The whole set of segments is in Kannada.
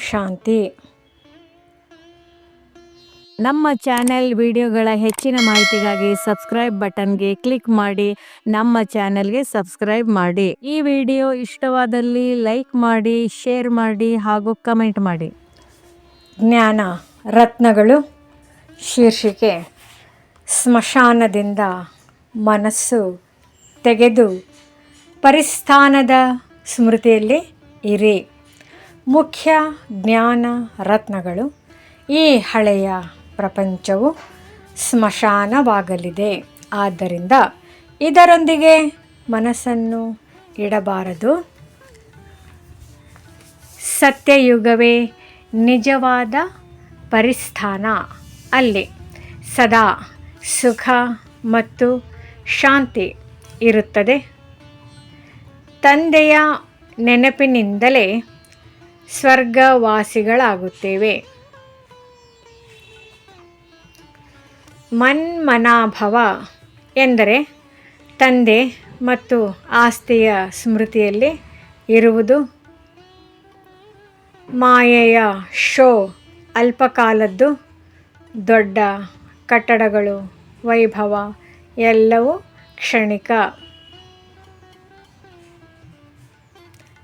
ಶಾಂತಿ. ನಮ್ಮ ಚಾನೆಲ್ ವಿಡಿಯೋಗಳ ಹೆಚ್ಚಿನ ಮಾಹಿತಿಗಾಗಿ ಸಬ್ಸ್ಕ್ರೈಬ್ ಬಟನ್ಗೆ ಕ್ಲಿಕ್ ಮಾಡಿ ನಮ್ಮ ಚಾನೆಲ್ಗೆ ಸಬ್ಸ್ಕ್ರೈಬ್ ಮಾಡಿ. ಈ ವಿಡಿಯೋ ಇಷ್ಟವಾದಲ್ಲಿ ಲೈಕ್ ಮಾಡಿ, ಶೇರ್ ಮಾಡಿ ಹಾಗೂ ಕಮೆಂಟ್ ಮಾಡಿ. ಜ್ಞಾನ ರತ್ನಗಳು ಶೀರ್ಷಿಕೆ: ಸ್ಮಶಾನದಿಂದ ಮನಸ್ಸು ತೆಗೆದು ಪರಿಸ್ಥಾನದ ಸ್ಮೃತಿಯಲ್ಲಿ ಇರಿ. ಮುಖ್ಯ ಜ್ಞಾನ ರತ್ನಗಳು: ಈ ಹಳೆಯ ಪ್ರಪಂಚವು ಸ್ಮಶಾನವಾಗಲಿದೆ, ಆದ್ದರಿಂದ ಇದರೊಂದಿಗೆ ಮನಸ್ಸನ್ನು ಇಡಬಾರದು. ಸತ್ಯಯುಗವೇ ನಿಜವಾದ ಪರಿಸ್ಥಾನ. ಅಲ್ಲಿ ಸದಾ ಸುಖ ಮತ್ತು ಶಾಂತಿ ಇರುತ್ತದೆ. ತಂದೆಯ ನೆನಪಿನಿಂದಲೇ ಸ್ವರ್ಗವಾಸಿಗಳಾಗುತ್ತೇವೆ. ಮನ್ಮನಾಭವ ಎಂದರೆ ತಂದೆ ಮತ್ತು ಆಸ್ತಿಯ ಸ್ಮೃತಿಯಲ್ಲಿ ಇರುವುದು. ಮಾಯೆಯ ಶೋ ಅಲ್ಪಕಾಲದ್ದು. ದೊಡ್ಡ ಕಟ್ಟಡಗಳು, ವೈಭವ ಎಲ್ಲವೂ ಕ್ಷಣಿಕ.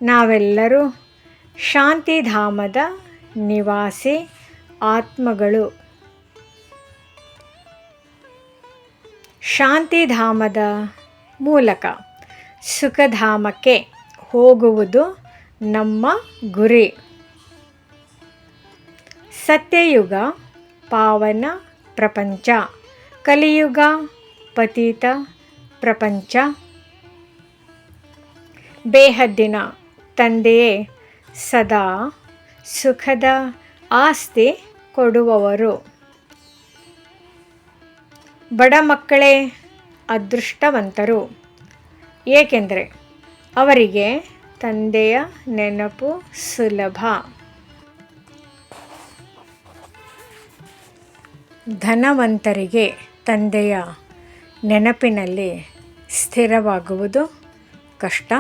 ನಾವೆಲ್ಲರೂ ಶಾಂತಿಧಾಮದ ನಿವಾಸಿ ಆತ್ಮಗಳು. ಶಾಂತಿಧಾಮದ ಮೂಲಕ ಸುಖಧಾಮಕ್ಕೆ ಹೋಗುವುದು ನಮ್ಮ ಗುರಿ. ಸತ್ಯಯುಗ ಪಾವನ ಪ್ರಪಂಚ, ಕಲಿಯುಗ ಪತಿತ ಪ್ರಪಂಚ. ಬೇಹದ್ದಿನ ತಂದೆಯೇ ಸದಾ ಸುಖದ ಆಸ್ತಿ ಕೊಡುವವರು. ಬಡ ಮಕ್ಕಳೇ ಅದೃಷ್ಟವಂತರು, ಏಕೆಂದರೆ ಅವರಿಗೆ ತಂದೆಯ ನೆನಪು ಸುಲಭ. ಧನವಂತರಿಗೆ ತಂದೆಯ ನೆನಪಿನಲ್ಲಿ ಸ್ಥಿರವಾಗುವುದು ಕಷ್ಟ.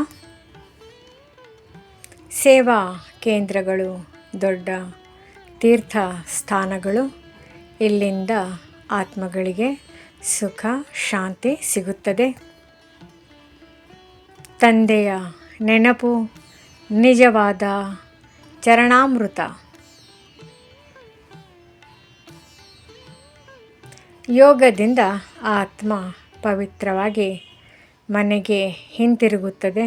ಸೇವಾ ಕೇಂದ್ರಗಳು ದೊಡ್ಡ ತೀರ್ಥ ಸ್ಥಾನಗಳು. ಇಲ್ಲಿಂದ ಆತ್ಮಗಳಿಗೆ ಸುಖ ಶಾಂತಿ ಸಿಗುತ್ತದೆ. ತಂದೆಯ ನೆನಪು ನಿಜವಾದ ಚರಣಾಮೃತ. ಯೋಗದಿಂದ ಆತ್ಮ ಪವಿತ್ರವಾಗಿ ಮನೆಗೆ ಹಿಂತಿರುಗುತ್ತದೆ.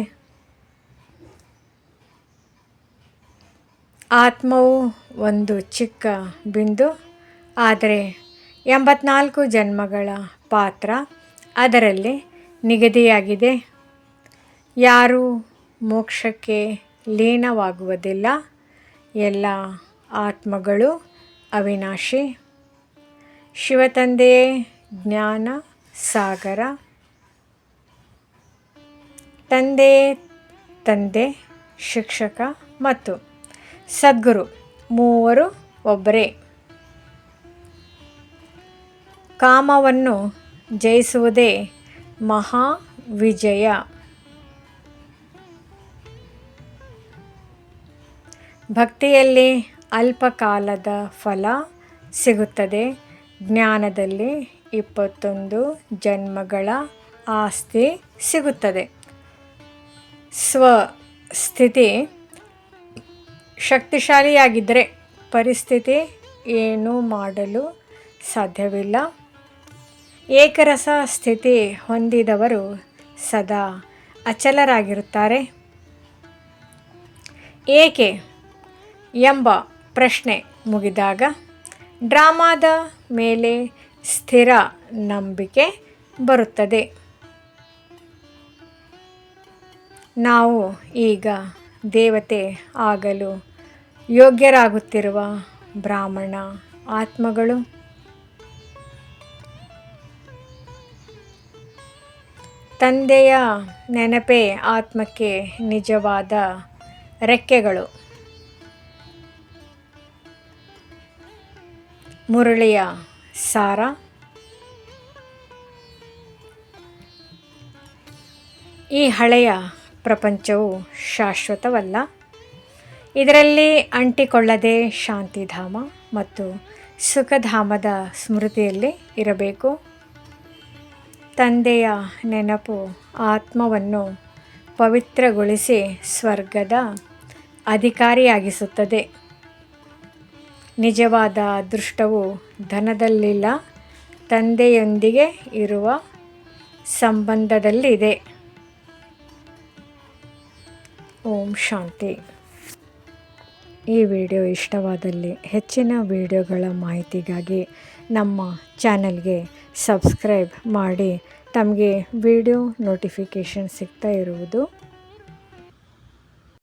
ಆತ್ಮವು ಒಂದು ಚಿಕ್ಕ ಬಿಂದು, ಆದರೆ 84 ಜನ್ಮಗಳ ಪಾತ್ರ ಅದರಲ್ಲಿ ನಿಗದಿಯಾಗಿದೆ. ಯಾರೂ ಮೋಕ್ಷಕ್ಕೆ ಲೀನವಾಗುವುದಿಲ್ಲ. ಎಲ್ಲ ಆತ್ಮಗಳು ಅವಿನಾಶಿ. ಶಿವತಂದೆಯೇ ಜ್ಞಾನ ಸಾಗರ. ತಂದೆ, ಶಿಕ್ಷಕ ಮತ್ತು ಸದ್ಗುರು ಮೂವರು ಒಬ್ಬರೇ. ಕಾಮವನ್ನು ಜಯಿಸುವುದೇ ಮಹಾ ವಿಜಯ. ಭಕ್ತಿಯಲ್ಲಿ ಅಲ್ಪಕಾಲದ ಫಲ ಸಿಗುತ್ತದೆ. ಜ್ಞಾನದಲ್ಲಿ 21 ಜನ್ಮಗಳ ಆಸ್ತಿ ಸಿಗುತ್ತದೆ. ಸ್ವಸ್ಥಿತಿ ಶಕ್ತಿಶಾಲಿಯಾಗಿದ್ದರೆ ಪರಿಸ್ಥಿತಿ ಏನೂ ಮಾಡಲು ಸಾಧ್ಯವಿಲ್ಲ. ಏಕರಸ ಸ್ಥಿತಿ ಹೊಂದಿದವರು ಸದಾ ಅಚಲರಾಗಿರುತ್ತಾರೆ. ಏಕೆ ಎಂಬ ಪ್ರಶ್ನೆ ಮುಗಿದಾಗ ಡ್ರಾಮಾದ ಮೇಲೆ ಸ್ಥಿರ ನಂಬಿಕೆ ಬರುತ್ತದೆ. ನಾವು ಈಗ ದೇವತೆ ಆಗಲು ಯೋಗ್ಯರಾಗುತ್ತಿರುವ ಬ್ರಾಹ್ಮಣ ಆತ್ಮಗಳು. ತಂದೆಯ ನೆನಪೇ ಆತ್ಮಕ್ಕೆ ನಿಜವಾದ ರೆಕ್ಕೆಗಳು. ಮುರಳಿಯ ಸಾರ: ಈ ಹಳೆಯ ಪ್ರಪಂಚವು ಶಾಶ್ವತವಲ್ಲ. ಇದರಲ್ಲಿ ಅಂಟಿಕೊಳ್ಳದೆ ಶಾಂತಿಧಾಮ ಮತ್ತು ಸುಖಧಾಮದ ಸ್ಮೃತಿಯಲ್ಲಿ ಇರಬೇಕು. ತಂದೆಯ ನೆನಪು ಆತ್ಮವನ್ನು ಪವಿತ್ರಗೊಳಿಸಿ ಸ್ವರ್ಗದ ಅಧಿಕಾರಿಯಾಗಿಸುತ್ತದೆ. ನಿಜವಾದ ಅದೃಷ್ಟವು ಧನದಲ್ಲಿಲ್ಲ, ತಂದೆಯೊಂದಿಗೆ ಇರುವ ಸಂಬಂಧದಲ್ಲಿದೆ. ಓಂ ಶಾಂತಿ. ಈ ವಿಡಿಯೋ ಇಷ್ಟವಾದಲ್ಲಿ ಹೆಚ್ಚಿನ ವಿಡಿಯೋಗಳ ಮಾಹಿತಿಗಾಗಿ ನಮ್ಮ ಚಾನಲ್ಗೆ ಸಬ್ಸ್ಕ್ರೈಬ್ ಮಾಡಿ. ತಮಗೆ ವಿಡಿಯೋ ನೋಟಿಫಿಕೇಷನ್ ಸಿಗ್ತಾ ಇರುವುದು